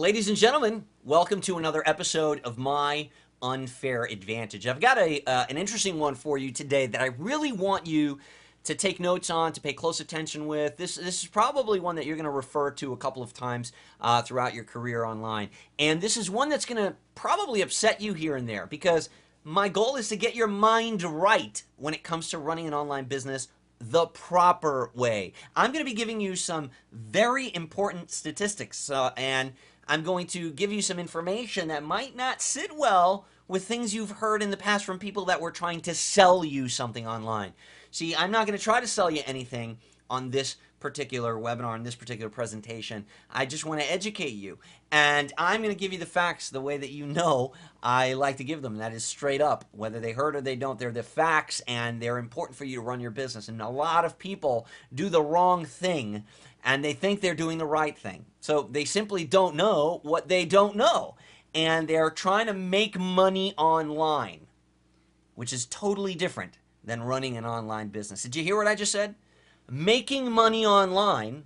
Ladies and gentlemen, welcome to another episode of My Unfair Advantage. I've got an interesting one for you today that I really want you to take notes on, to pay close attention with. This is probably one that you're going to refer to a couple of times throughout your career online. And this is one that's going to probably upset you here and there because my goal is to get your mind right when it comes to running an online business the proper way. I'm going to be giving you some very important statistics, and I'm going to give you some information that might not sit well with things you've heard in the past from people that were trying to sell you something online. See, I'm not going to try to sell you anything on this particular webinar, in this particular presentation. I just want to educate you. And I'm going to give you the facts the way that you know I like to give them. That is straight up. Whether they heard or they don't, they're the facts, and they're important for you to run your business. And a lot of people do the wrong thing, and they think they're doing the right thing. So they simply don't know what they don't know. And they're trying to make money online, which is totally different than running an online business. Did you hear what I just said? Making money online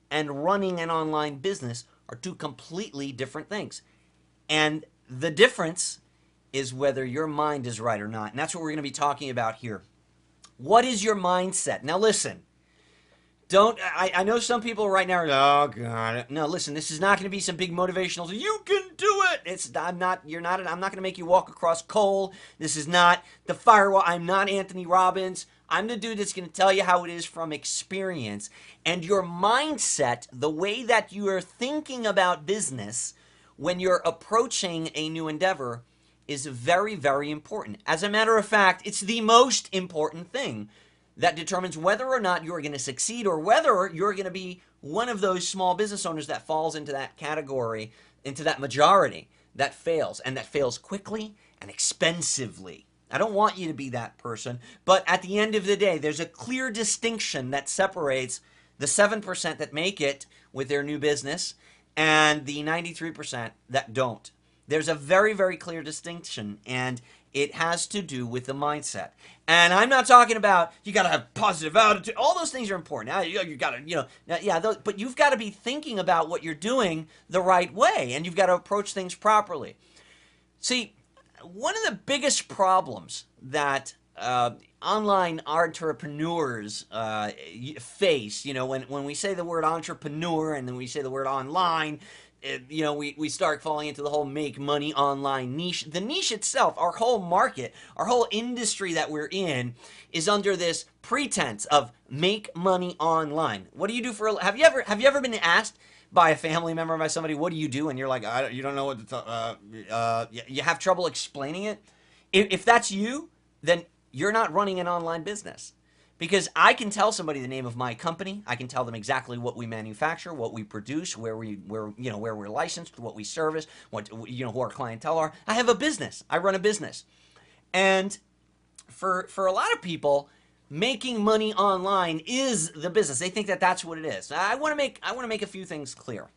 and running an online business are two completely different things. And the difference is whether your mind is right or not. And that's what we're going to be talking about here. What is your mindset? Now listen, I know some people right now are, oh God. No, listen, this is not going to be some big motivational, you can do it. I'm not going to make you walk across coal. This is not the firewall. I'm not Anthony Robbins. I'm the dude that's going to tell you how it is from experience. And your mindset, the way that you are thinking about business when you're approaching a new endeavor is very, very important. As a matter of fact, it's the most important thing that determines whether or not you're going to succeed or whether you're going to be one of those small business owners that falls into that category, into that majority that fails, and that fails quickly and expensively. I don't want you to be that person, but at the end of the day, there's a clear distinction that separates the 7% that make it with their new business and the 93% that don't. There's a very, very clear distinction, and it has to do with the mindset. And I'm not talking about you got to have positive attitude. All those things are important. Now you got to, but you've got to be thinking about what you're doing the right way, and you've got to approach things properly. See, one of the biggest problems that online entrepreneurs face, when we say the word entrepreneur and then we say the word online, we start falling into the whole make money online niche. The niche itself, our whole market, our whole industry that we're in is under this pretense of make money online. What do you do have you ever been asked by a family member, by somebody, what do you do? And you're like, you don't know what to you have trouble explaining it? If that's you, then you're not running an online business. Because I can tell somebody the name of my company, I can tell them exactly what we manufacture, what we produce, where we're licensed, what we service, who our clientele are. I have a business. I run a business. And for a lot of people, making money online is the business. They think that that's what it is. I want to make a few things clear,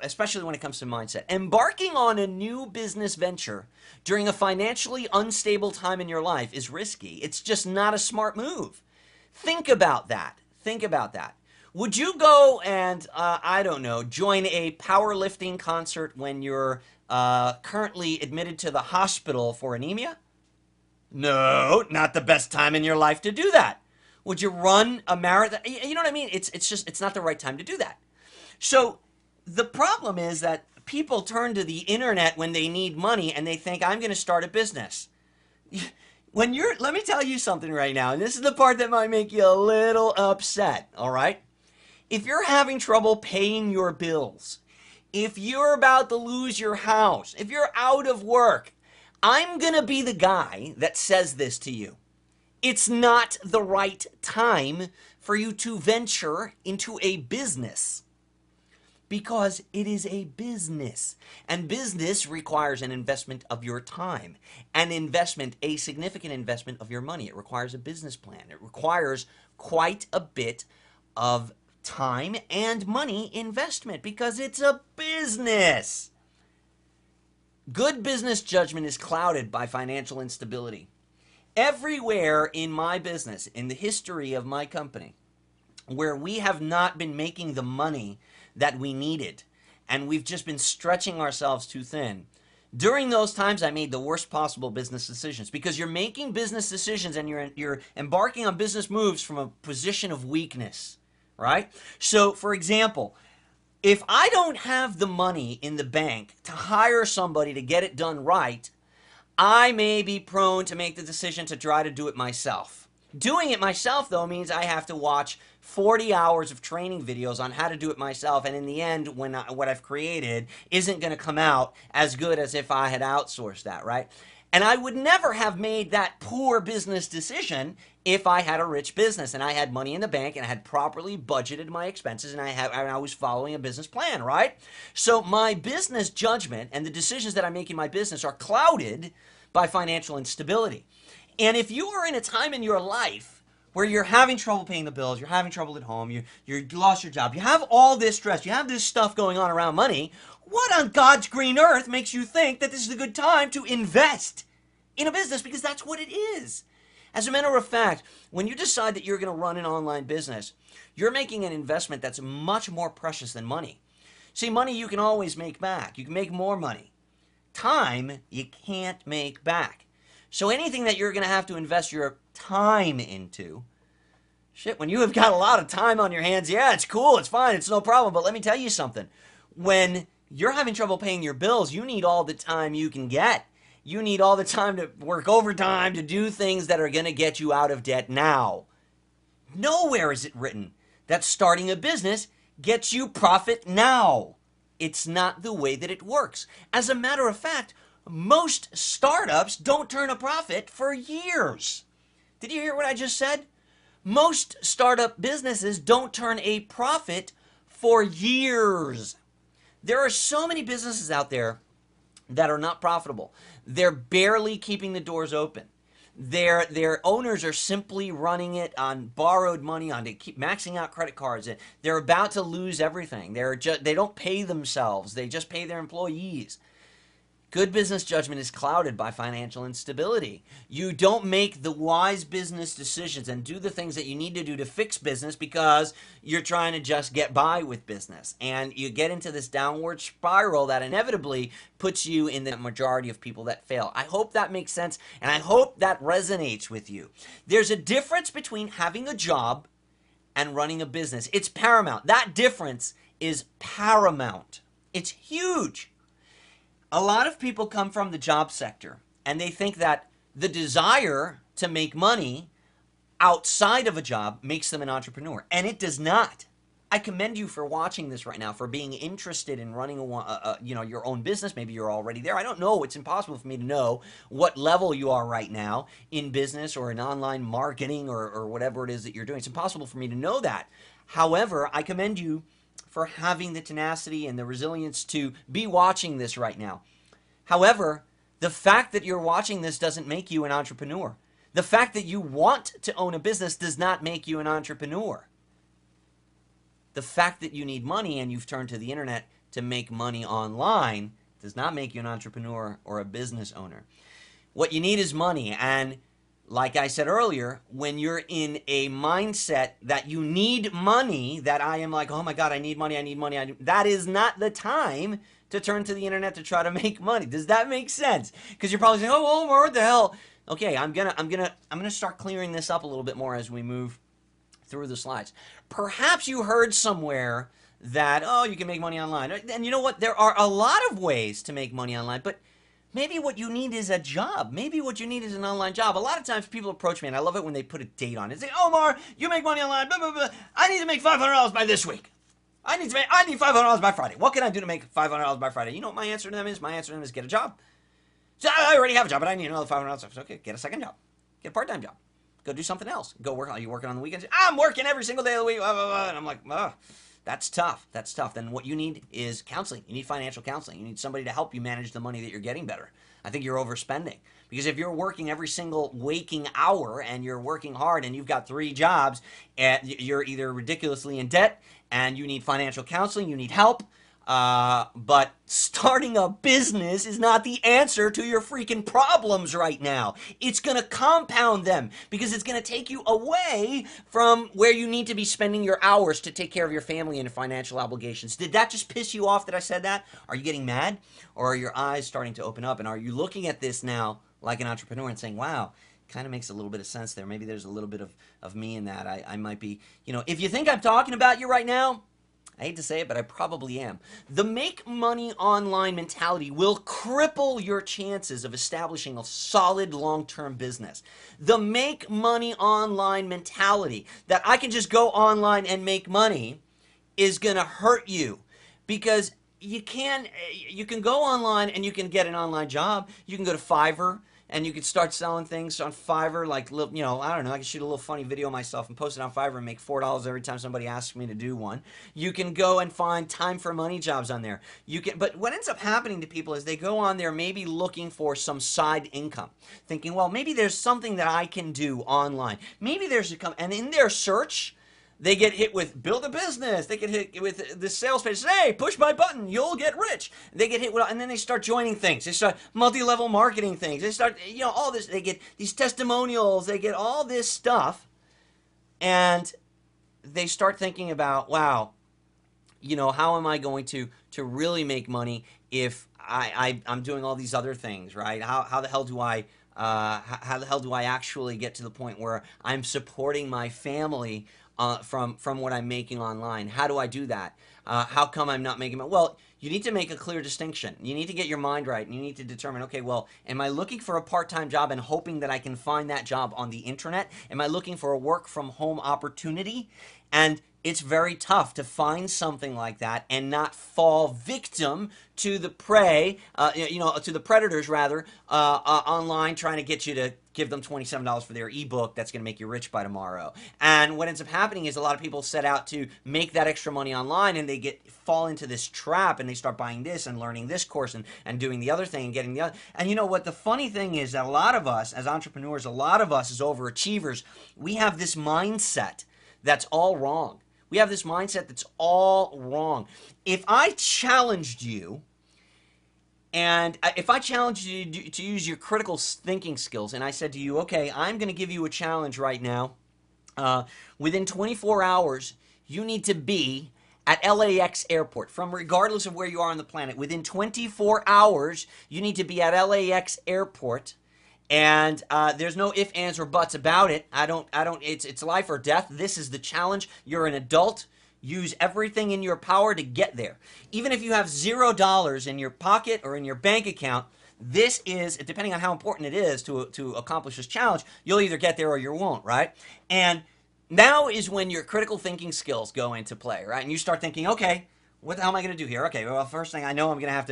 especially when it comes to mindset. Embarking on a new business venture during a financially unstable time in your life is risky. It's just not a smart move. Think about that. Think about that. Would you go and, join a powerlifting concert when you're currently admitted to the hospital for anemia? No, not the best time in your life to do that. Would you run a marathon? You know what I mean? It's not the right time to do that. So the problem is that people turn to the internet when they need money and they think, I'm going to start a business. Let me tell you something right now, and this is the part that might make you a little upset, all right? If you're having trouble paying your bills, if you're about to lose your house, if you're out of work, I'm going to be the guy that says this to you. It's not the right time for you to venture into a business because it is a business. And business requires an investment of your time, a significant investment of your money. It requires a business plan. It requires quite a bit of time and money investment because it's a business. Good business judgment is clouded by financial instability. Everywhere in my business, in the history of my company, where we have not been making the money that we needed, and we've just been stretching ourselves too thin. During those times, I made the worst possible business decisions because you're making business decisions and you're embarking on business moves from a position of weakness, right? So, for example, if I don't have the money in the bank to hire somebody to get it done right, I may be prone to make the decision to try to do it myself. Doing it myself, though, means I have to watch 40 hours of training videos on how to do it myself, and in the end, what I've created isn't going to come out as good as if I had outsourced that, right? And I would never have made that poor business decision if I had a rich business and I had money in the bank and I had properly budgeted my expenses and I was following a business plan, right? So my business judgment and the decisions that I make in my business are clouded by financial instability. And if you are in a time in your life where you're having trouble paying the bills, you're having trouble at home, you lost your job, you have all this stress, you have this stuff going on around money, what on God's green earth makes you think that this is a good time to invest in a business? Because that's what it is. As a matter of fact, when you decide that you're going to run an online business, you're making an investment that's much more precious than money. See, money you can always make back. You can make more money. Time, you can't make back. So anything that you're going to have to invest your time into, shit, when you have got a lot of time on your hands, yeah, it's cool, it's fine, it's no problem. But let me tell you something. When you're having trouble paying your bills, you need all the time you can get. You need all the time to work overtime, to do things that are going to get you out of debt now. Nowhere is it written that starting a business gets you profit now. It's not the way that it works. As a matter of fact, most startups don't turn a profit for years. Did you hear what I just said? Most startup businesses don't turn a profit for years. There are so many businesses out there that are not profitable. They're barely keeping the doors open. Their owners are simply running it on borrowed money, on to keep maxing out credit cards. They're about to lose everything. They don't pay themselves. They just pay their employees. Good business judgment is clouded by financial instability. You don't make the wise business decisions and do the things that you need to do to fix business because you're trying to just get by with business. And you get into this downward spiral that inevitably puts you in the majority of people that fail. I hope that makes sense, and I hope that resonates with you. There's a difference between having a job and running a business. It's paramount. That difference is paramount. It's huge. A lot of people come from the job sector and they think that the desire to make money outside of a job makes them an entrepreneur, and it does not. I commend you for watching this right now, for being interested in running your own business. Maybe you're already there. I don't know. It's impossible for me to know what level you are right now in business or in online marketing or whatever it is that you're doing. It's impossible for me to know that. However, I commend you for having the tenacity and the resilience to be watching this right now. However, the fact that you're watching this doesn't make you an entrepreneur. The fact that you want to own a business does not make you an entrepreneur. The fact that you need money and you've turned to the internet to make money online does not make you an entrepreneur or a business owner. What you need is money, and like I said earlier, when you're in a mindset that you need money, that I am like, oh my God, I need money, that is not the time to turn to the internet to try to make money. Does that make sense? Because you're probably saying, oh, well, what the hell? Okay, I'm gonna start clearing this up a little bit more as we move through the slides. Perhaps you heard somewhere that, oh, you can make money online. And you know what? There are a lot of ways to make money online, but maybe what you need is a job. Maybe what you need is an online job. A lot of times people approach me, and I love it when they put a date on it. They say, Omar, you make money online, blah, blah, blah. I need to make $500 by this week. I need $500 by Friday. What can I do to make $500 by Friday? You know what my answer to them is? My answer to them is get a job. So I already have a job, but I need another $500. Okay, get a second job. Get a part-time job. Go do something else. Go work. Are you working on the weekends? I'm working every single day of the week. Blah, blah, blah. And I'm like, oh, that's tough. That's tough. Then what you need is counseling. You need financial counseling. You need somebody to help you manage the money that you're getting better. I think you're overspending. Because if you're working every single waking hour and you're working hard and you've got 3 jobs, and you're either ridiculously in debt and you need financial counseling, you need help, But starting a business is not the answer to your freaking problems right now. It's going to compound them because it's going to take you away from where you need to be spending your hours to take care of your family and your financial obligations. Did that just piss you off that I said that? Are you getting mad? Or are your eyes starting to open up? And are you looking at this now like an entrepreneur and saying, wow, kind of makes a little bit of sense there. Maybe there's a little bit of me in that. I might be, if you think I'm talking about you right now, I hate to say it, but I probably am. The make money online mentality will cripple your chances of establishing a solid long-term business. The make money online mentality that I can just go online and make money is going to hurt you because you can go online and you can get an online job. You can go to Fiverr and you could start selling things on Fiverr, like, I don't know, I can shoot a little funny video of myself and post it on Fiverr and make $4 every time somebody asks me to do one. You can go and find time for money jobs on there. But what ends up happening to people is they go on there maybe looking for some side income, thinking, well, maybe there's something that I can do online. Maybe there's and in their search, they get hit with build a business. They get hit with the sales page. Hey, push my button, you'll get rich. They get hit with, and then they start joining things. They start multi-level marketing things. They start, all this. They get these testimonials. They get all this stuff, and they start thinking about, wow, how am I going to really make money if I'm doing all these other things, right? How the hell do I how the hell do I actually get to the point where I'm supporting my family from what I'm making online? How do I do that? How come I'm not making money? Well, you need to make a clear distinction. You need to get your mind right, and you need to determine, okay, well, am I looking for a part-time job and hoping that I can find that job on the internet? Am I looking for a work-from-home opportunity? And it's very tough to find something like that and not fall victim to the prey, to the predators rather, online trying to get you to give them $27 for their ebook that's going to make you rich by tomorrow. And what ends up happening is a lot of people set out to make that extra money online, and they fall into this trap, and they start buying this and learning this course and doing the other thing and getting the other. And you know what? The funny thing is that a lot of us as entrepreneurs, a lot of us as overachievers, we have this mindset that's all wrong. We have this mindset that's all wrong. If I challenged you, and if I challenged you to use your critical thinking skills, and I said to you, okay, I'm going to give you a challenge right now. Within 24 hours, you need to be at LAX airport, from regardless of where you are on the planet. Within 24 hours, you need to be at LAX airport. And there's no ifs, ands, or buts about it. It's life or death. This is the challenge. You're an adult. Use everything in your power to get there. Even if you have $0 in your pocket or in your bank account, this is, depending on how important it is to accomplish this challenge, you'll either get there or you won't, right? And now is when your critical thinking skills go into play, right? And you start thinking, okay, what the hell am I going to do here? Okay, well, first thing I know, I'm going to have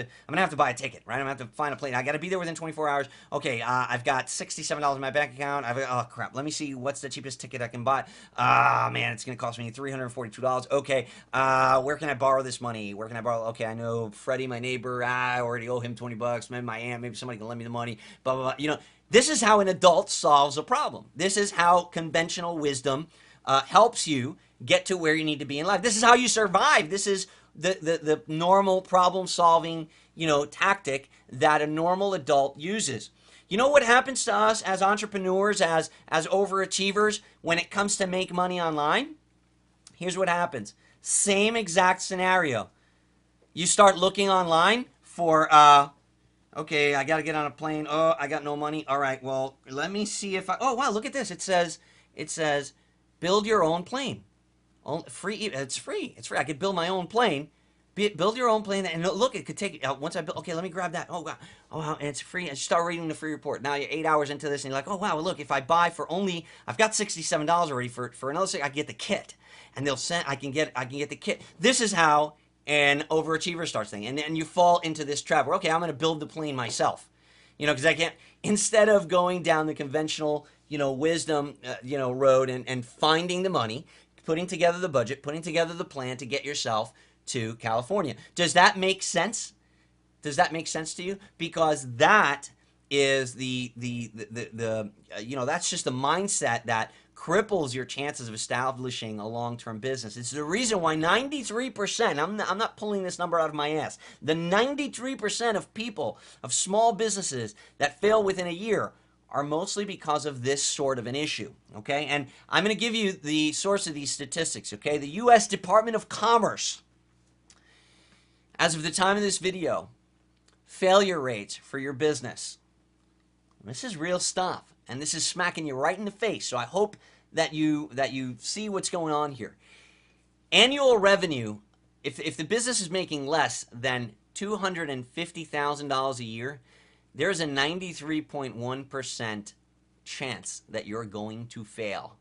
to buy a ticket, right? I'm going to have to find a plane. I got to be there within 24 hours. Okay, I've got $67 in my bank account. Oh, crap. Let me see what's the cheapest ticket I can buy. Man, it's going to cost me $342. Okay, where can I borrow this money? Where can I borrow? Okay, I know Freddie, my neighbor. I already owe him $20. Maybe my aunt, maybe somebody can lend me the money. Blah, blah, blah. This is how an adult solves a problem. This is how conventional wisdom helps you get to where you need to be in life. This is how you survive. This is the normal problem solving, tactic that a normal adult uses. You know what happens to us as entrepreneurs, as overachievers when it comes to make money online? Here's what happens. Same exact scenario. You start looking online for, okay, I got to get on a plane. Oh, I got no money. All right, well, let me see if oh, wow, look at this. It says, build your own plane. Free. It's free. It's free. I could build my own plane. Build your own plane. And look, it could take, once I build, okay, let me grab that. Oh, wow. Oh, wow. And it's free. And you start reading the free report. Now you're 8 hours into this and you're like, oh, wow, look, if I buy for only, I've got $67 already for another thing, I can get the kit. And I can get the kit. This is how an overachiever starts thinking. And you fall into this trap where, okay, I'm going to build the plane myself. Because I can't, instead of going down the conventional, wisdom, road and finding the money, putting together the budget, putting together the plan to get yourself to California. Does that make sense? Does that make sense to you? Because that is that's just the mindset that cripples your chances of establishing a long-term business. It's the reason why 93%, I'm not pulling this number out of my ass, the 93% of people, of small businesses that fail within a year are mostly because of this sort of an issue, okay? And I'm going to give you the source of these statistics, okay? The U.S. Department of Commerce, as of the time of this video, failure rates for your business. This is real stuff, and this is smacking you right in the face. So I hope that you see what's going on here. Annual revenue, if the business is making less than $250,000 a year, there's a 93.1% chance that you're going to fail.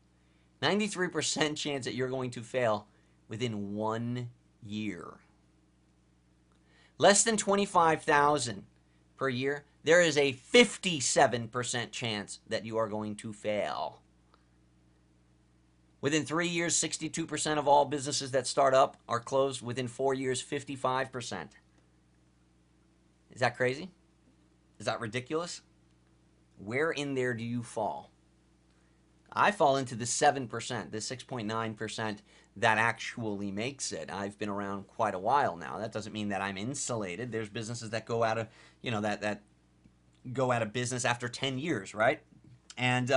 93% chance that you're going to fail within 1 year. Less than $25,000 per year, there is a 57% chance that you are going to fail. Within 3 years, 62% of all businesses that start up are closed. Within 4 years, 55%. Is that crazy? Is that ridiculous? Where in there do you fall? I fall into the 7%, the 6.9% that actually makes it. I've been around quite a while now. That doesn't mean that I'm insulated. There's businesses that go out of, that go out of business after 10 years, right? And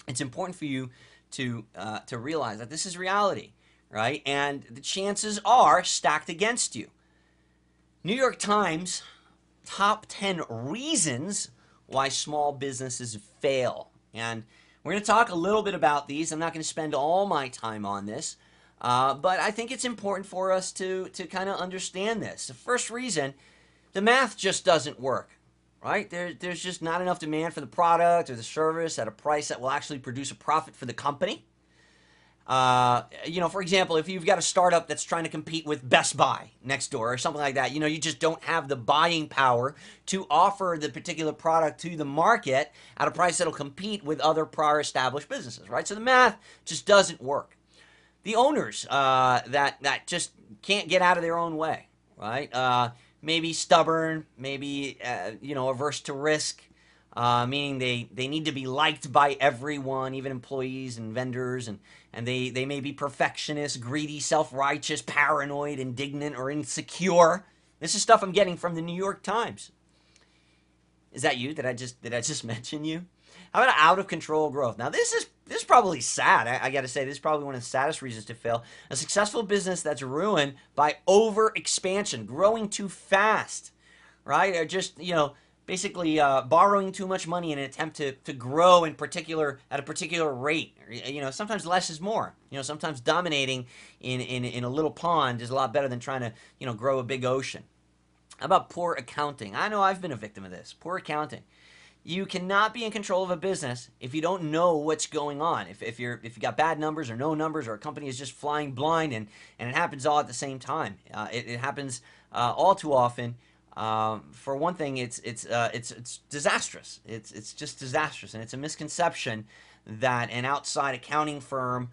it's important for you to realize that this is reality, right? And the chances are stacked against you. New York Times, top 10 reasons why small businesses fail. And we're going to talk a little bit about these. I'm not going to spend all my time on this, but I think it's important for us to kind of understand this. The first reason, the math just doesn't work, right? There's just not enough demand for the product or the service at a price that will actually produce a profit for the company. For example, if you've got a startup that's trying to compete with Best Buy next door or something like that, you just don't have the buying power to offer the particular product to the market at a price that'll compete with other prior established businesses, right? So the math just doesn't work. The owners that just can't get out of their own way, right? Maybe stubborn, maybe averse to risk. Meaning they need to be liked by everyone, even employees and vendors, and they may be perfectionists, greedy, self-righteous, paranoid, indignant, or insecure. This is stuff I'm getting from the New York Times. Is that you? Did I just mention you? How about out of control growth? Now this is probably sad. I got to say, this is probably one of the saddest reasons to fail. A successful business that's ruined by over expansion, growing too fast, right? Or just basically borrowing too much money in an attempt to grow at a particular rate. Sometimes less is more. Sometimes dominating in a little pond is a lot better than trying to grow a big ocean. How about poor accounting? I know I've been a victim of this. Poor accounting. You cannot be in control of a business if you don't know what's going on. If you got bad numbers or no numbers, or a company is just flying blind and it happens all at the same time. It happens all too often. For one thing, it's disastrous. It's just disastrous, and it's a misconception that an outside accounting firm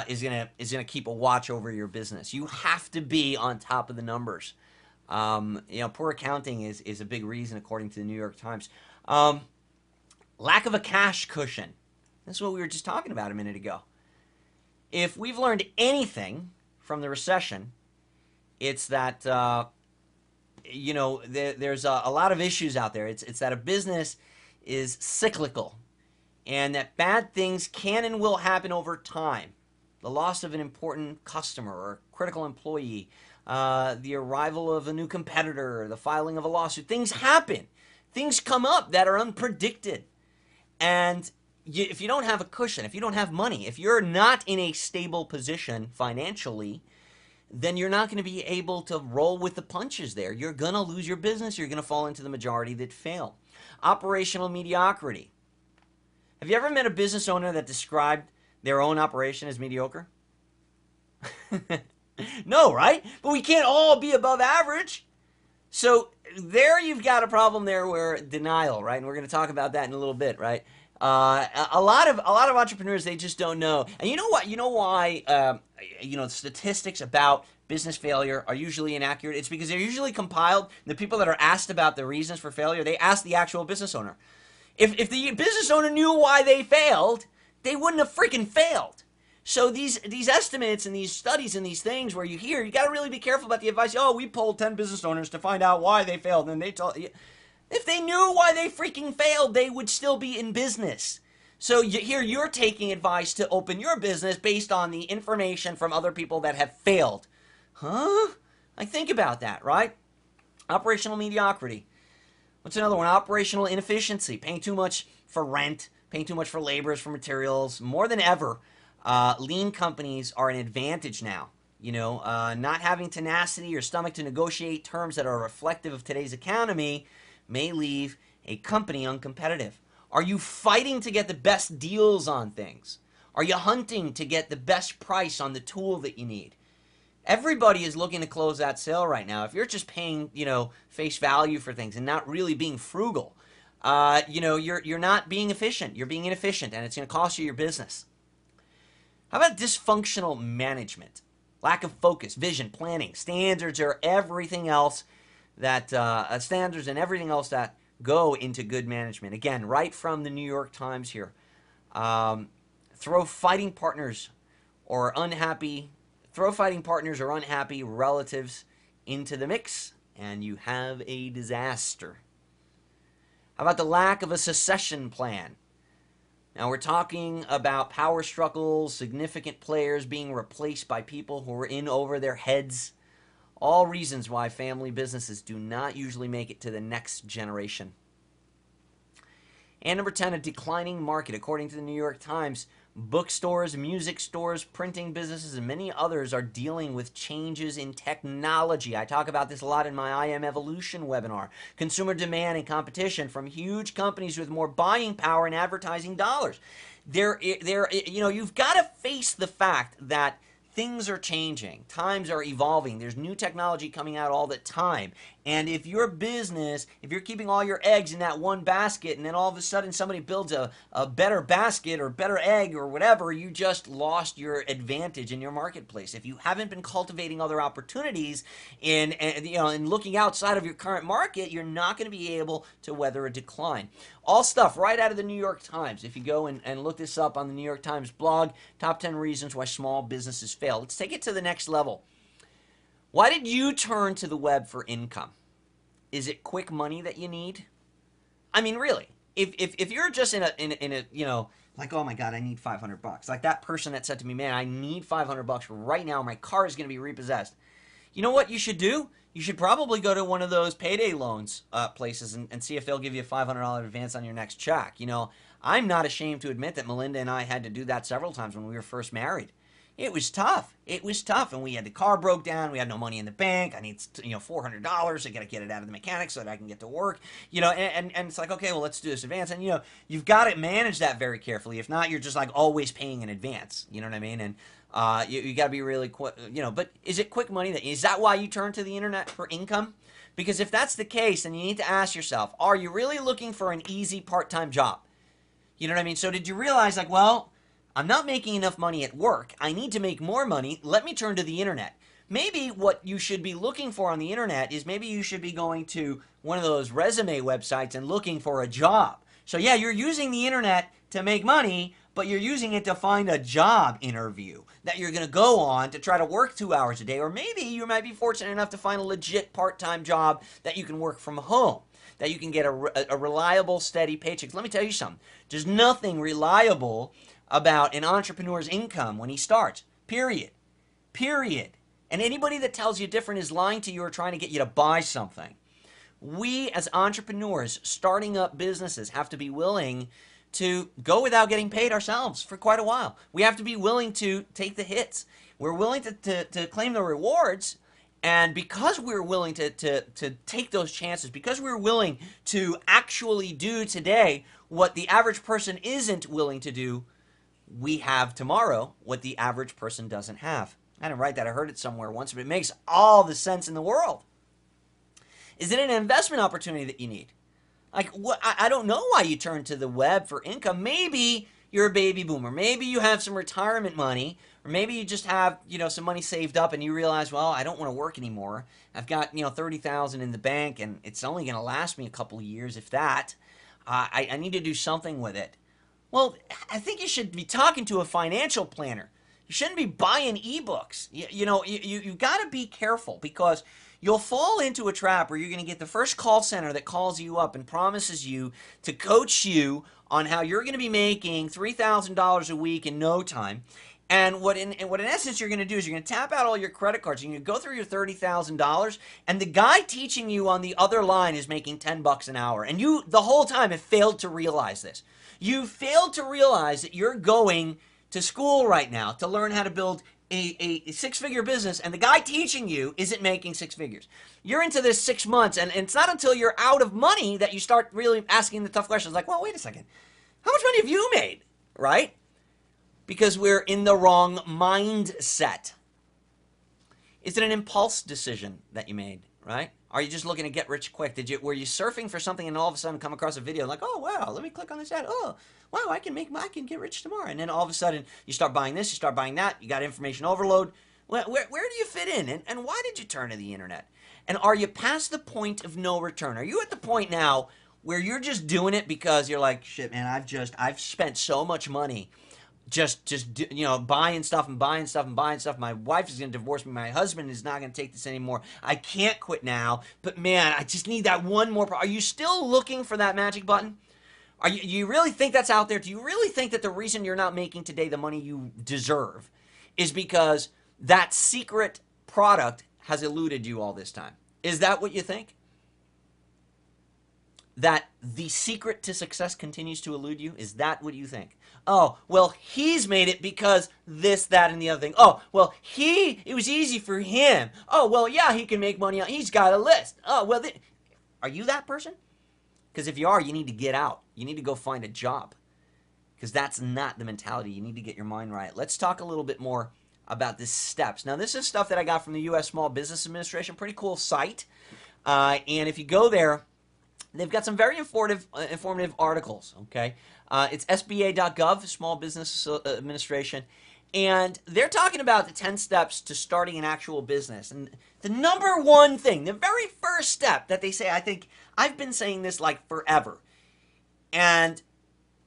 is gonna keep a watch over your business. You have to be on top of the numbers. Poor accounting is a big reason, according to the New York Times. Lack of a cash cushion. This is what we were just talking about a minute ago. If we've learned anything from the recession, it's that there's a lot of issues out there. It's that a business is cyclical, and that bad things can and will happen over time. The loss of an important customer or critical employee, the arrival of a new competitor, the filing of a lawsuit. Things happen. Things come up that are unpredicted. And if you don't have a cushion, if you don't have money, if you're not in a stable position financially, then you're not going to be able to roll with the punches there. You're going to lose your business. You're going to fall into the majority that fail. Operational mediocrity. Have you ever met a business owner that described their own operation as mediocre? No, right? But we can't all be above average. So there you've got a problem there where denial, right? And we're going to talk about that in a little bit, right? A lot of entrepreneurs, they just don't know. And you know what? You know why? Statistics about business failure are usually inaccurate. It's because they're usually compiled. The people that are asked about the reasons for failure, they ask the actual business owner. If the business owner knew why they failed, they wouldn't have freaking failed. So these estimates and these studies and these things where you hear, you got to really be careful about the advice. Oh, we polled 10 business owners to find out why they failed, and they told you. If they knew why they freaking failed, they would still be in business. So here you're taking advice to open your business based on the information from other people that have failed. Huh? Like, think about that, right? Operational mediocrity. What's another one? Operational inefficiency. Paying too much for rent, paying too much for laborers, for materials. More than ever, lean companies are an advantage now. Not having tenacity or stomach to negotiate terms that are reflective of today's economy may leave a company uncompetitive. Are you fighting to get the best deals on things? Are you hunting to get the best price on the tool that you need? Everybody is looking to close that sale right now. If you're just paying, face value for things and not really being frugal, you're not being efficient. You're being inefficient, and it's going to cost you your business. How about dysfunctional management? Lack of focus, vision, planning, standards, or everything else that standards and everything else that go into good management. Again, right from the New York Times here. Throw fighting partners or unhappy relatives into the mix, and you have a disaster. How about the lack of a succession plan? Now, we're talking about power struggles, significant players being replaced by people who are in over their heads. All reasons why family businesses do not usually make it to the next generation. And number 10, a declining market. According to the New York Times, bookstores, music stores, printing businesses, and many others are dealing with changes in technology. I talk about this a lot in my I Am Evolution webinar. Consumer demand and competition from huge companies with more buying power and advertising dollars. You've got to face the fact that things are changing. Times are evolving. There's new technology coming out all the time. And if your business, if you're keeping all your eggs in that one basket, and then all of a sudden somebody builds a better basket or better egg or whatever, you just lost your advantage in your marketplace. If you haven't been cultivating other opportunities and looking outside of your current market, you're not going to be able to weather a decline. All stuff right out of the New York Times. If you go and look this up on the New York Times blog, top 10 reasons why small businesses fail. Let's take it to the next level. Why did you turn to the web for income? Is it quick money that you need? I mean, really, if you're just in a like, oh my God, I need $500. Like that person that said to me, man, I need $500 right now. My car is going to be repossessed. You know what you should do? You should probably go to one of those payday loans places and see if they'll give you a $500 advance on your next check. I'm not ashamed to admit that Melinda and I had to do that several times when we were first married. It was tough. And the car broke down. We had no money in the bank. I need, $400. I got to get it out of the mechanic so that I can get to work, and it's like, okay, well, let's do this advance. And, you've got to manage that very carefully. If not, you're just like always paying in advance. You know what I mean? And you got to be really quick, but is it quick money? Is that why you turn to the internet for income? Because if that's the case, then you need to ask yourself, are you really looking for an easy part-time job? You know what I mean? So did you realize, like, well, I'm not making enough money at work. I need to make more money. Let me turn to the internet. Maybe what you should be looking for on the internet is maybe you should be going to one of those resume websites and looking for a job. So yeah, you're using the internet to make money, but you're using it to find a job interview that you're going to go on to try to work 2 hours a day. Or maybe you might be fortunate enough to find a legit part-time job that you can work from home, that you can get a reliable, steady paycheck. Let me tell you something. There's nothing reliable about an entrepreneur's income when he starts. Period. And anybody that tells you different is lying to you or trying to get you to buy something. We as entrepreneurs starting up businesses have to be willing to go without getting paid ourselves for quite a while. We have to be willing to take the hits. We're willing to claim the rewards. And because we're willing to take those chances, because we're willing to actually do today what the average person isn't willing to do, we have tomorrow what the average person doesn't have. I didn't write that. I heard it somewhere once, but it makes all the sense in the world. Is it an investment opportunity that you need? Like, what? I don't know why you turn to the web for income. Maybe you're a baby boomer. Maybe you have some retirement money, or maybe you just have, some money saved up, and you realize, well, I don't want to work anymore. I've got, 30,000 in the bank, and it's only going to last me a couple of years, if that. I need to do something with it. Well, I think you should be talking to a financial planner. You shouldn't be buying ebooks. You got to be careful, because you'll fall into a trap where you're going to get the first call center that calls you up and promises you to coach you on how you're going to be making $3,000 a week in no time. And what in essence you're going to do is you're going to tap out all your credit cards. You're going to go through your $30,000, and the guy teaching you on the other line is making $10 an hour. And you, the whole time, have failed to realize this. You failed to realize that you're going to school right now to learn how to build a six-figure business, and the guy teaching you isn't making six figures. You're into this 6 months, and it's not until you're out of money that you start really asking the tough questions, like, well, wait a second. How much money have you made, right? Because we're in the wrong mindset. Is it an impulse decision that you made, right? Are you just looking to get rich quick? Were you surfing for something and all of a sudden come across a video like, oh wow, let me click on this ad. Oh wow, I can get rich tomorrow. And then all of a sudden you start buying this, you start buying that. You got information overload. Where do you fit in? And why did you turn to the internet? And are you past the point of no return? Are you at the point now where you're just doing it because you're like, shit, man, I've spent so much money just buying stuff and buying stuff and buying stuff. My wife is going to divorce me. My husband is not going to take this anymore. I can't quit now. But man, I just need that one more. Are you still looking for that magic button? You really think that's out there? Do you really think that the reason you're not making today the money you deserve is because that secret product has eluded you all this time? Is that what you think? That the secret to success continues to elude you? Is that what you think? Oh, well, he's made it because this, that, and the other thing. Oh, well, it was easy for him. Oh, well, yeah, he can make money. He's got a list. Oh, well, are you that person? Because if you are, you need to get out. You need to go find a job. Because that's not the mentality. You need to get your mind right. Let's talk a little bit more about the steps. Now, this is stuff that I got from the U.S. Small Business Administration. Pretty cool site. And if you go there, they've got some very informative articles, okay? It's SBA.gov, Small Business Administration, and they're talking about the 10 steps to starting an actual business. And the number one thing, the very first step that they say, I think I've been saying this like forever, and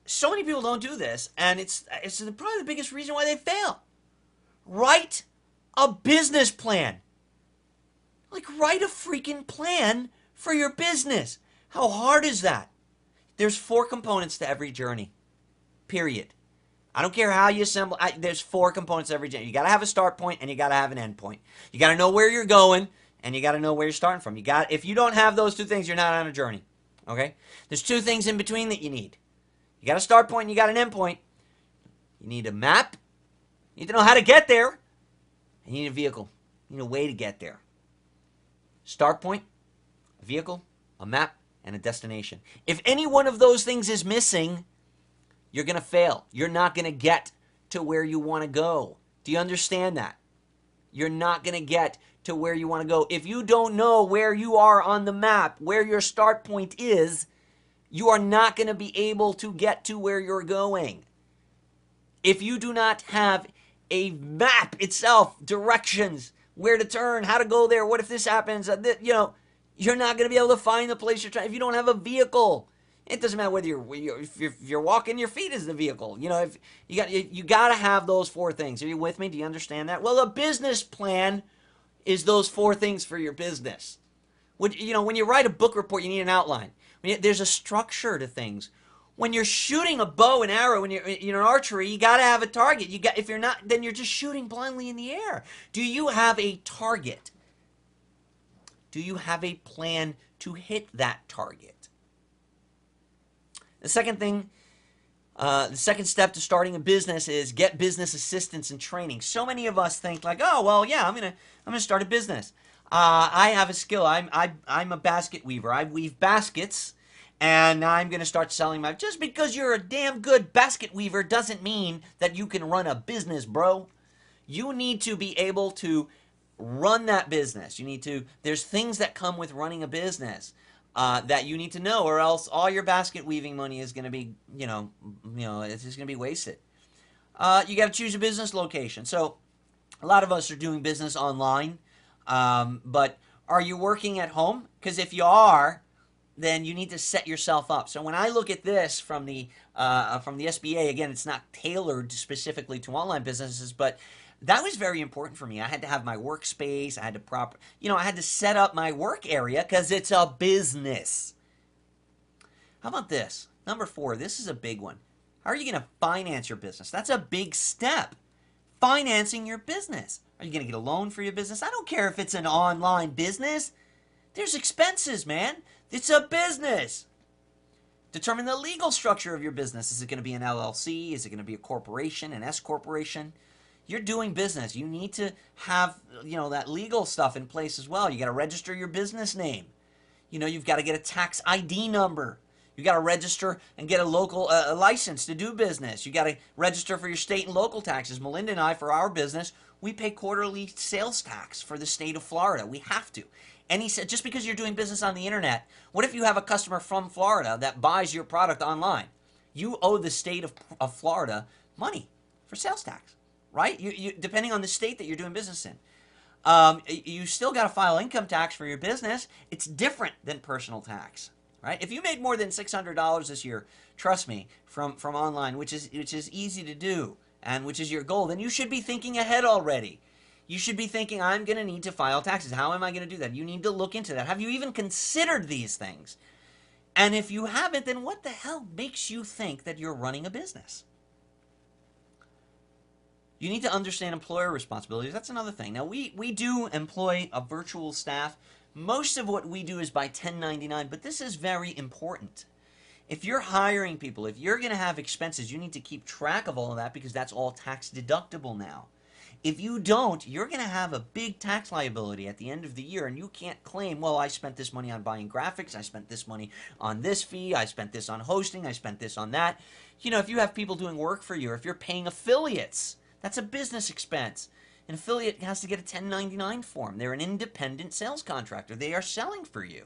so many people don't do this, and it's probably the biggest reason why they fail. Write a business plan. Like, write a freaking plan for your business. How hard is that? There's 4 components to every journey, period. I don't care how you assemble. There's 4 components to every journey. You got to have a start point and you got to have an end point. You got to know where you're going and you got to know where you're starting from. If you don't have those 2 things, you're not on a journey. Okay? There's 2 things in between that you need. You got a start point and you got an end point. You need a map. You need to know how to get there. And you need a vehicle. You need a way to get there. Start point, a vehicle, a map, and a destination. If any one of those things is missing, you're going to fail. You're not going to get to where you want to go. Do you understand that? You're not going to get to where you want to go. If you don't know where you are on the map, where your start point is, you are not going to be able to get to where you're going. If you do not have a map itself, directions, where to turn, how to go there, what if this happens, you're not going to be able to find the place you're trying. If you don't have a vehicle, it doesn't matter whether if you're walking, your feet is the vehicle. If you got to have those 4 things. Are you with me? Do you understand that? Well, a business plan is those 4 things for your business. When you write a book report, you need an outline. There's a structure to things. When you're shooting a bow and arrow, when you're in archery, you got to have a target. If you're not, then you're just shooting blindly in the air. Do you have a target? Do you have a plan to hit that target? The second thing, the second step to starting a business is get business assistance and training. So many of us think like, oh well, yeah, I'm gonna start a business. I have a skill. I'm a basket weaver. I weave baskets, and now I'm gonna start selling my. Just because you're a damn good basket weaver doesn't mean that you can run a business, bro. You need to be able to run that business. There's things that come with running a business. that you need to know, or else all your basket weaving money is going to be, it's just going to be wasted. You got to choose a business location. So a lot of us are doing business online, but are you working at home? Because if you are, then you need to set yourself up. So when I look at this from the SBA, again, it's not tailored specifically to online businesses, but that was very important for me. I had to have my workspace. I had to I had to set up my work area because it's a business. How about this? Number 4, this is a big one. How are you going to finance your business? That's a big step. Financing your business. Are you going to get a loan for your business? I don't care if it's an online business. There's expenses, man. It's a business. Determine the legal structure of your business. Is it going to be an LLC? Is it going to be a corporation, an S corporation? You're doing business. You need to have, that legal stuff in place as well. You got to register your business name. You've got to get a tax ID number. You got to register and get a local license to do business. You got to register for your state and local taxes. Melinda and I, for our business, we pay quarterly sales tax for the state of Florida. We have to. And he said, just because you're doing business on the internet, what if you have a customer from Florida that buys your product online? You owe the state of Florida money for sales tax, right? You depending on the state that you're doing business in. You still got to file income tax for your business. It's different than personal tax, right? If you made more than $600 this year, trust me, from online, which is easy to do and which is your goal, then you should be thinking ahead already. You should be thinking, I'm going to need to file taxes. How am I going to do that? You need to look into that. Have you even considered these things? And if you haven't, then what the hell makes you think that you're running a business? You need to understand employer responsibilities. That's another thing. Now, we do employ a virtual staff. Most of what we do is by 1099, but this is very important. If you're hiring people, if you're going to have expenses, you need to keep track of all of that because that's all tax deductible now. If you don't, you're going to have a big tax liability at the end of the year, and you can't claim, well, I spent this money on buying graphics, I spent this money on this fee, I spent this on hosting, I spent this on that. If you have people doing work for you, or if you're paying affiliates, that's a business expense. An affiliate has to get a 1099 form. They're an independent sales contractor. They are selling for you.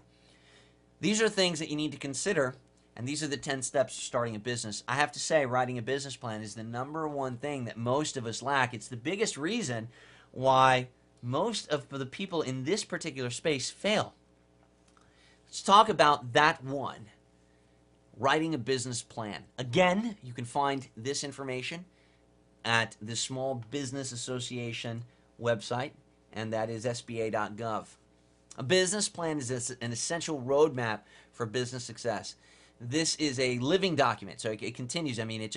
These are things that you need to consider. And these are the 10 steps to starting a business. I have to say, writing a business plan is the number one thing that most of us lack. It's the biggest reason why most of the people in this particular space fail. Let's talk about that one, writing a business plan. Again, you can find this information at the Small Business Association website, and that is sba.gov. A business plan is an essential roadmap for business success. This is a living document, so it continues. I mean,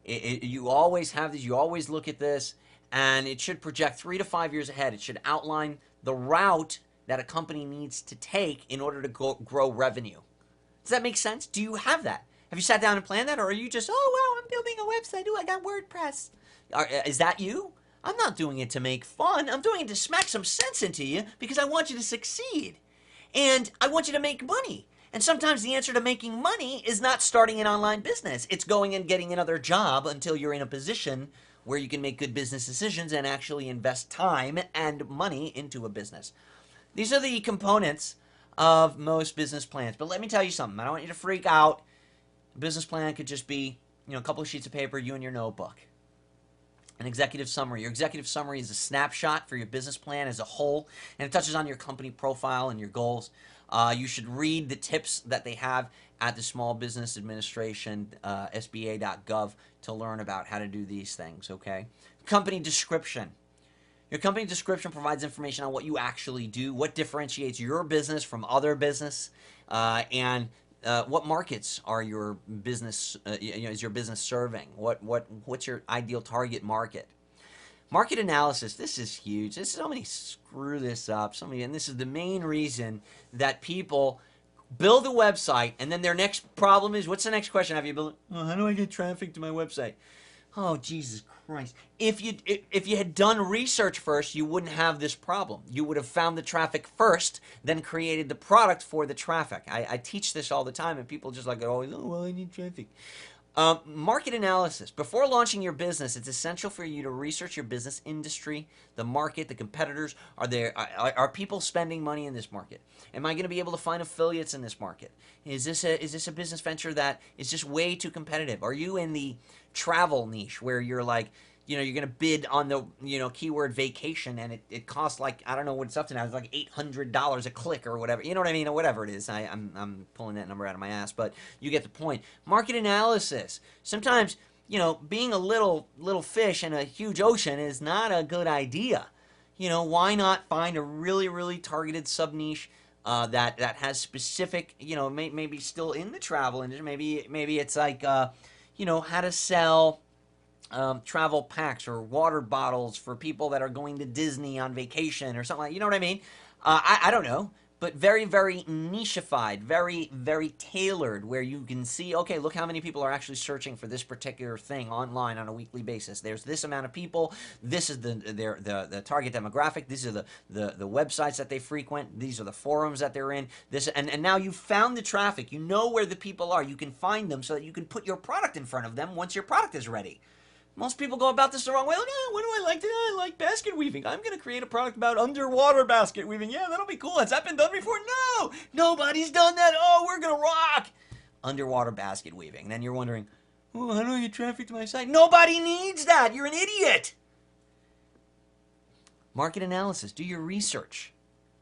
you always have this, you always look at this, and it should project 3 to 5 years ahead. It should outline the route that a company needs to take in order to grow revenue. Does that make sense? Do you have that? Have you sat down and planned that, or are you just, oh, wow, I'm building a website. Oh, I got WordPress. Is that you? I'm not doing it to make fun. I'm doing it to smack some sense into you because I want you to succeed, and I want you to make money. And sometimes the answer to making money is not starting an online business. It's going and getting another job until you're in a position where you can make good business decisions and actually invest time and money into a business. These are the components of most business plans. But let me tell you something. I don't want you to freak out. A business plan could just be, a couple of sheets of paper, you and your notebook. An executive summary. Your executive summary is a snapshot for your business plan as a whole, and it touches on your company profile and your goals. You should read the tips that they have at the Small Business Administration, sba.gov, to learn about how to do these things, okay? Company description. Your company description provides information on what you actually do, what differentiates your business from other business, and what markets are your business, is your business serving? What's your ideal target market? Market analysis, this is huge. So many screw this up. And this is the main reason that people build a website, and then their next problem is, what's the next question? Have you built? Oh, how do I get traffic to my website? Oh, Jesus Christ. If you had done research first, you wouldn't have this problem. You would have found the traffic first, then created the product for the traffic. I teach this all the time, and people just like, oh, well, I need traffic. Market analysis. Before launching your business, it's essential for you to research your business industry, the market, the competitors. Are people spending money in this market? Am I going to be able to find affiliates in this market? Is this a business venture that is just way too competitive? Are you in the travel niche where you're like, you're going to bid on the, keyword vacation, and it costs like, I don't know what it's up to now. It's like $800 a click or whatever. You know what I mean? Or whatever it is. I'm pulling that number out of my ass, but you get the point. Market analysis. Sometimes, being a little fish in a huge ocean is not a good idea. Why not find a really, really targeted sub-niche that has specific, maybe still in the travel industry. Maybe it's like, how to sell travel packs or water bottles for people that are going to Disney on vacation or something like, you know what I mean? I don't know, but very, very nicheified, very, very tailored, where you can see, okay, look how many people are actually searching for this particular thing online on a weekly basis. There's this amount of people. This is the target demographic. These are the websites that they frequent. These are the forums that they're in. And now you've found the traffic. You know where the people are. You can find them so that you can put your product in front of them once your product is ready. Most people go about this the wrong way. Like, what do I like? I like basket weaving. I'm going to create a product about underwater basket weaving. Yeah, that'll be cool. Has that been done before? No, nobody's done that. Oh, we're going to rock. Underwater basket weaving. Then you're wondering, oh, how do I get traffic to my site? Nobody needs that. You're an idiot. Market analysis. Do your research.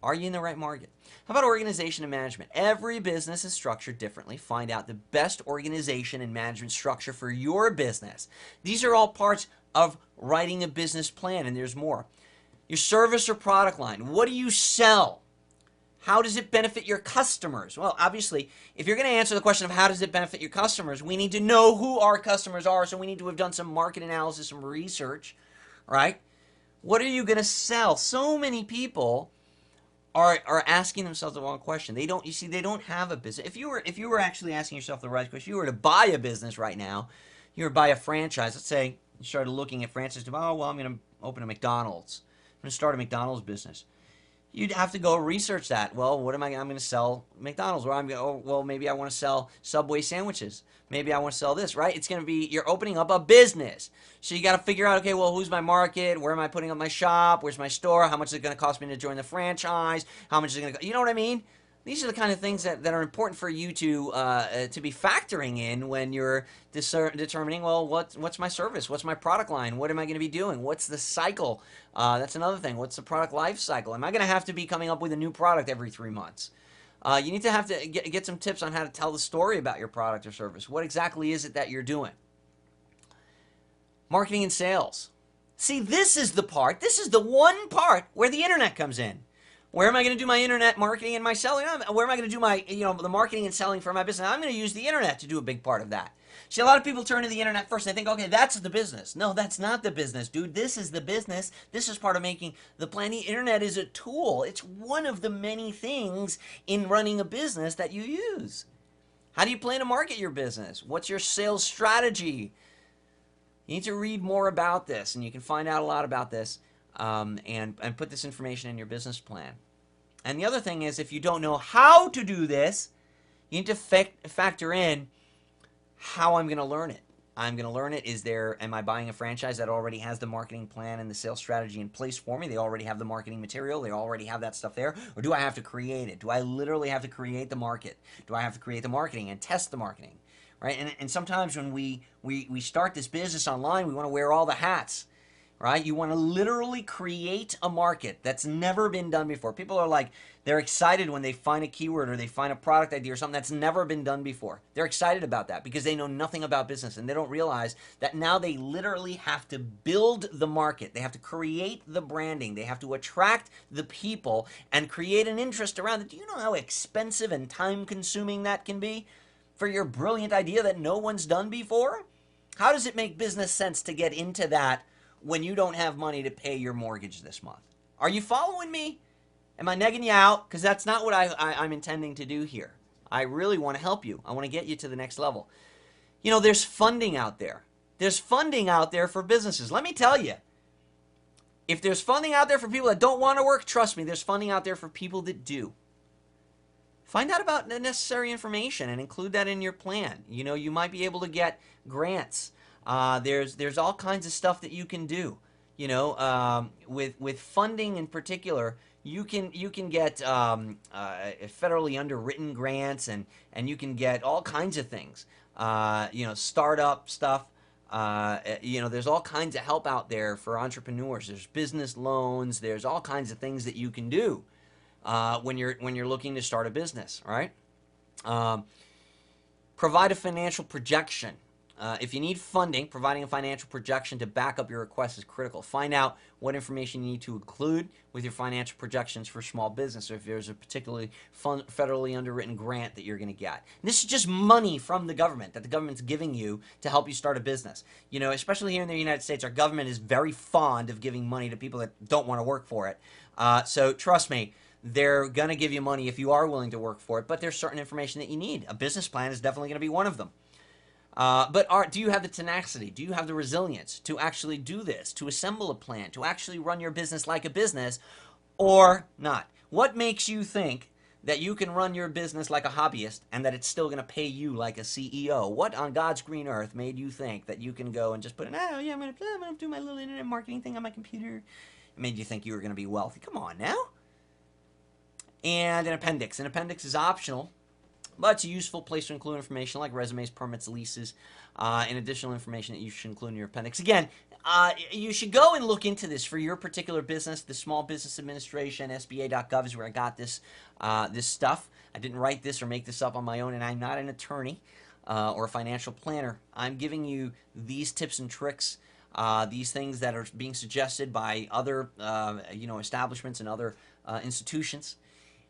Are you in the right market? How about organization and management? Every business is structured differently. Find out the best organization and management structure for your business. These are all parts of writing a business plan, and there's more. Your service or product line. What do you sell? How does it benefit your customers? Well, obviously, if you're going to answer the question of how does it benefit your customers, we need to know who our customers are, so we need to have done some market analysis, some research, right? What are you going to sell? So many people are asking themselves the wrong question. They don't have a business. If you were actually asking yourself the right question, you were to buy a business right now, you were to buy a franchise. Let's say you started looking at franchises. Oh, well, I'm going to open a McDonald's. I'm going to start a McDonald's business. You'd have to go research that. Well, I'm going to sell McDonald's. Well, maybe I want to sell Subway sandwiches. Maybe I want to sell this, right? It's going to be, you're opening up a business. So you got to figure out, okay, well, who's my market? Where am I putting up my shop? Where's my store? How much is it going to cost me to join the franchise? How much is it going to, you know what I mean? These are the kind of things that are important for you to be factoring in when you're determining, well, what's my service? What's my product line? What am I going to be doing? What's the cycle? That's another thing. What's the product life cycle? Am I going to have to be coming up with a new product every 3 months? You need to have to get some tips on how to tell the story about your product or service. What exactly is it that you're doing? Marketing and sales. See, this is the one part where the internet comes in. Where am I going to do my internet marketing and my selling? Where am I going to do my, the marketing and selling for my business? I'm going to use the internet to do a big part of that. See, a lot of people turn to the internet first. They think, okay, that's the business. No, that's not the business, dude. This is the business. This is part of making the plan. The internet is a tool. It's one of the many things in running a business that you use. How do you plan to market your business? What's your sales strategy? You need to read more about this, and you can find out a lot about this and put this information in your business plan. And the other thing is, if you don't know how to do this, you need to factor in how I'm going to learn it. I'm going to learn it. Am I buying a franchise that already has the marketing plan and the sales strategy in place for me? They already have the marketing material. They already have that stuff there. Or do I have to create it? Do I literally have to create the market? Do I have to create the marketing and test the marketing? Right? And sometimes when we start this business online, we want to wear all the hats. Right? You want to literally create a market that's never been done before. People are like, they're excited when they find a keyword or they find a product idea or something that's never been done before. They're excited about that because they know nothing about business, and they don't realize that now they literally have to build the market. They have to create the branding. They have to attract the people and create an interest around it. Do you know how expensive and time-consuming that can be for your brilliant idea that no one's done before? How does it make business sense to get into that when you don't have money to pay your mortgage this month? Are you following me? Am I negging you out? Because that's not what I'm intending to do here. I really want to help you. I want to get you to the next level. There's funding out there. There's funding out there for businesses. Let me tell you, if there's funding out there for people that don't want to work, trust me, there's funding out there for people that do. find out about the necessary information and include that in your plan. You might be able to get grants. There's all kinds of stuff that you can do. With funding in particular, you can get federally underwritten grants, and you can get all kinds of things. Startup stuff. There's all kinds of help out there for entrepreneurs. There's business loans. There's all kinds of things that you can do when you're looking to start a business, right? Provide a financial projection. If you need funding, providing a financial projection to back up your request is critical. Find out what information you need to include with your financial projections for small business, or if there's a particularly federally underwritten grant that you're going to get. And this is just money from the government that the government's giving you to help you start a business. Especially here in the United States, our government is very fond of giving money to people that don't want to work for it. So trust me, they're going to give you money if you are willing to work for it, but there's certain information that you need. A business plan is definitely going to be one of them. But do you have the tenacity? Do you have the resilience to actually do this, to assemble a plan, to actually run your business like a business, or not? What makes you think that you can run your business like a hobbyist and that it's still going to pay you like a CEO? What on God's green earth made you think that you can go and just put in, oh yeah, I'm going to do my little internet marketing thing on my computer? It made you think you were going to be wealthy. Come on now. And an appendix. An appendix is optional, but it's a useful place to include information like resumes, permits, leases, and additional information that you should include in your appendix. Again, you should go and look into this for your particular business. The Small Business Administration, SBA.gov is where I got this stuff. I didn't write this or make this up on my own, and I'm not an attorney or a financial planner. I'm giving you these tips and tricks, these things that are being suggested by other establishments and other institutions.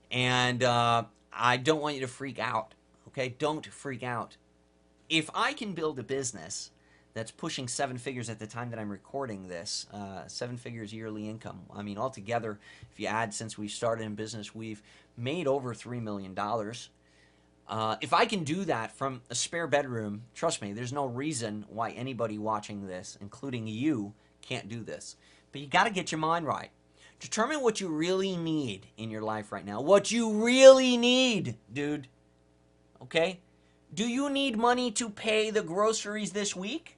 And I don't want you to freak out, okay? Don't freak out. If I can build a business that's pushing 7 figures at the time that I'm recording this, 7 figures yearly income. I mean, altogether, if you add since we started in business, we've made over $3 million. If I can do that from a spare bedroom, trust me, there's no reason why anybody watching this, including you, can't do this. But you got to get your mind right. Determine what you really need in your life right now. What you really need, dude. Okay? Do you need money to pay the groceries this week?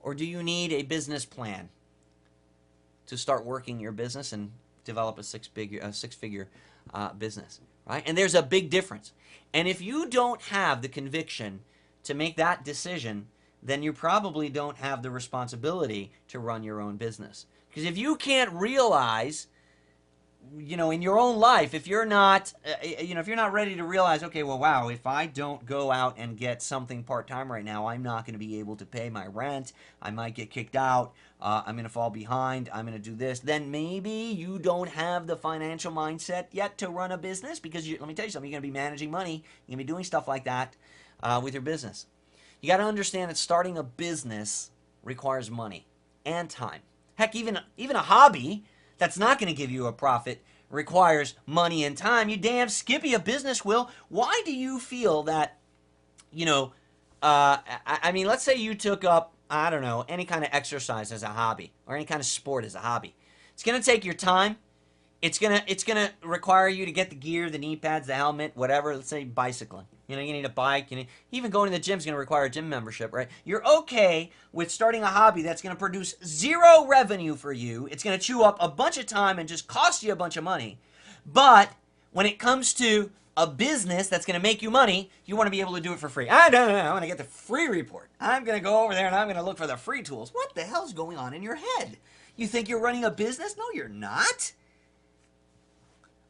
Or do you need a business plan to start working your business and develop a six-figure business? Right? And there's a big difference. And if you don't have the conviction to make that decision, then you probably don't have the responsibility to run your own business. Because if you can't realize, in your own life, if you're not, if you're not ready to realize, okay, well, wow, if I don't go out and get something part-time right now, I'm not going to be able to pay my rent. I might get kicked out. I'm going to fall behind. I'm going to do this. Then maybe you don't have the financial mindset yet to run a business because, let me tell you something, you're going to be managing money. You're going to be doing stuff like that with your business. You got to understand that starting a business requires money and time. Heck, even a hobby that's not going to give you a profit requires money and time. You damn skippy, a business will. Why do you feel that, let's say you took up, I don't know, any kind of exercise as a hobby or any kind of sport as a hobby. It's going to take your time. It's gonna require you to get the gear, the knee pads, the helmet, whatever. Let's say bicycling. You need a bike. Even going to the gym is going to require a gym membership, right? You're okay with starting a hobby that's going to produce zero revenue for you. It's going to chew up a bunch of time and just cost you a bunch of money. But when it comes to a business that's going to make you money, you want to be able to do it for free. I want to get the free report. I'm going to go over there and I'm going to look for the free tools. What the hell's going on in your head? You think you're running a business? No, you're not.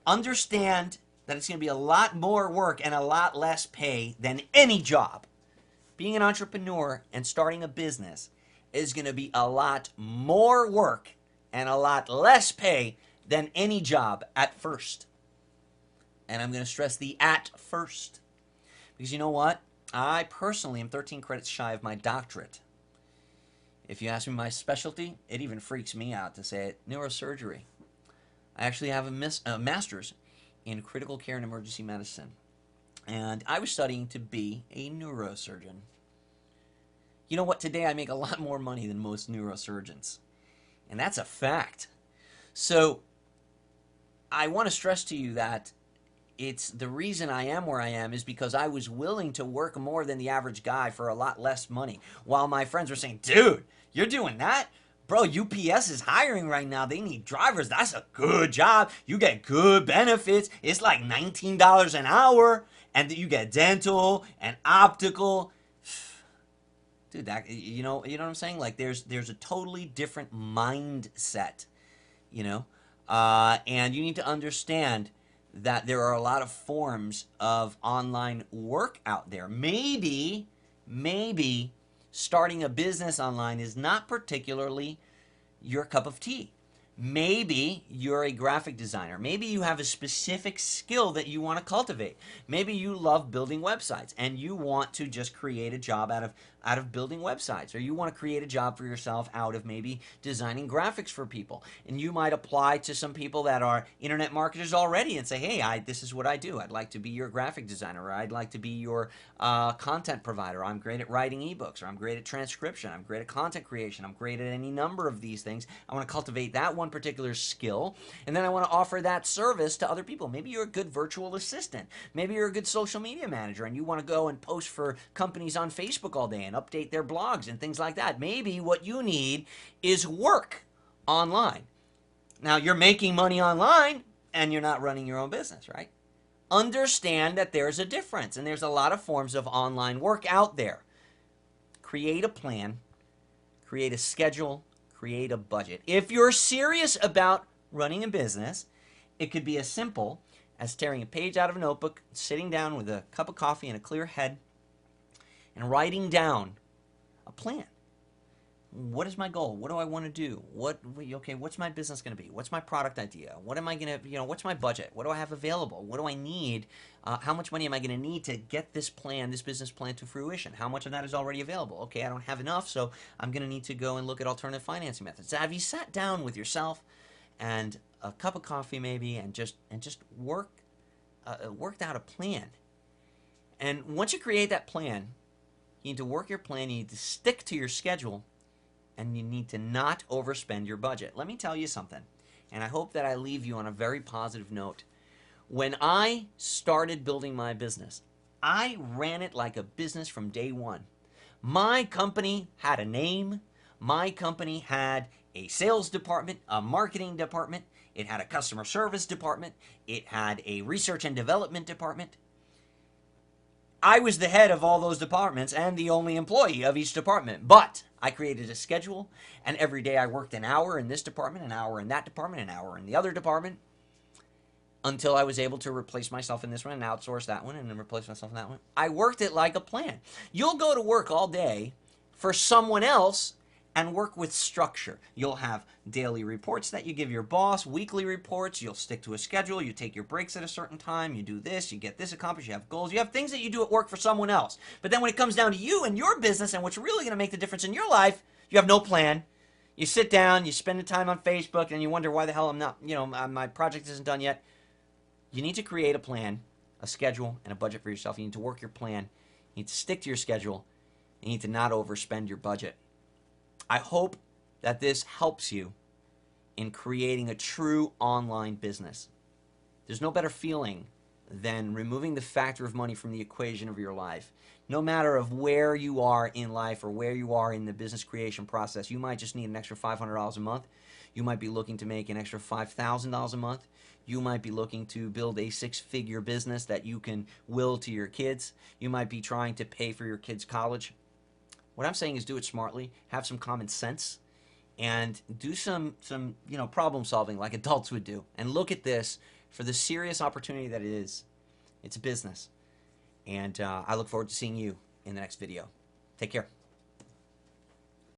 Understand that it's going to be a lot more work and a lot less pay than any job. Being an entrepreneur and starting a business is going to be a lot more work and a lot less pay than any job at first. And I'm going to stress the at first. Because you know what? I personally am 13 credits shy of my doctorate. If you ask me my specialty, it even freaks me out to say it, neurosurgery. I actually have a master's in critical care and emergency medicine. And I was studying to be a neurosurgeon. You know what? Today I make a lot more money than most neurosurgeons. And that's a fact. So I want to stress to you that it's the reason I am where I am is because I was willing to work more than the average guy for a lot less money. While my friends were saying, dude, you're doing that? Bro, UPS is hiring right now. They need drivers. That's a good job. You get good benefits. It's like $19 an hour. And you get dental and optical. Dude, that you know what I'm saying? Like there's a totally different mindset, you know? And you need to understand that there are a lot of forms of online work out there. Maybe starting a business online is not particularly your cup of tea. Maybe you're a graphic designer. Maybe you have a specific skill that you want to cultivate. Maybe you love building websites and you want to just create a job out of building websites, or you want to create a job for yourself out of maybe designing graphics for people. And you might apply to some people that are internet marketers already and say, hey, this is what I do. I'd like to be your graphic designer, or I'd like to be your content provider. I'm great at writing ebooks, or I'm great at transcription. I'm great at content creation. I'm great at any number of these things. I want to cultivate that one particular skill, and then I want to offer that service to other people. Maybe you're a good virtual assistant. Maybe you're a good social media manager, and you want to go and post for companies on Facebook all day and update their blogs and things like that. Maybe what you need is work online. Now, you're making money online, and you're not running your own business, right? Understand that there's a difference, and there's a lot of forms of online work out there. Create a plan, create a schedule, create a budget. If you're serious about running a business, it could be as simple as tearing a page out of a notebook, sitting down with a cup of coffee and a clear head, and writing down a plan. What is my goal? What do I want to do? What's my business going to be? What's my product idea? What am I going to, what's my budget? What do I have available? What do I need? How much money am I going to need to get this business plan to fruition? How much of that is already available? Okay, I don't have enough, so I'm going to need to go and look at alternative financing methods. So have you sat down with yourself and a cup of coffee maybe and just worked out a plan? And once you create that plan, you need to work your plan, you need to stick to your schedule, and you need to not overspend your budget. Let me tell you something, and I hope that I leave you on a very positive note. When I started building my business, I ran it like a business from day one. My company had a name. My company had a sales department, a marketing department. It had a customer service department. It had a research and development department. I was the head of all those departments and the only employee of each department. But I created a schedule, and every day I worked an hour in this department, an hour in that department, an hour in the other department, until I was able to replace myself in this one and outsource that one and then replace myself in that one. I worked it like a plan. You'll go to work all day for someone else and work with structure. You'll have daily reports that you give your boss, weekly reports, you'll stick to a schedule, you take your breaks at a certain time, you do this, you get this accomplished, you have goals, you have things that you do at work for someone else. But then when it comes down to you and your business and what's really going to make the difference in your life, you have no plan. You sit down, you spend the time on Facebook, and you wonder why the hell I'm not, my project isn't done yet. You need to create a plan, a schedule, and a budget for yourself. You need to work your plan. You need to stick to your schedule. You need to not overspend your budget. I hope that this helps you in creating a true online business. There's no better feeling than removing the factor of money from the equation of your life. No matter of where you are in life or where you are in the business creation process, you might just need an extra $500 a month. You might be looking to make an extra $5,000 a month. You might be looking to build a six-figure business that you can will to your kids. You might be trying to pay for your kids' college. What I'm saying is do it smartly, have some common sense, and do some problem solving like adults would do. And look at this for the serious opportunity that it is. It's a business. And I look forward to seeing you in the next video. Take care.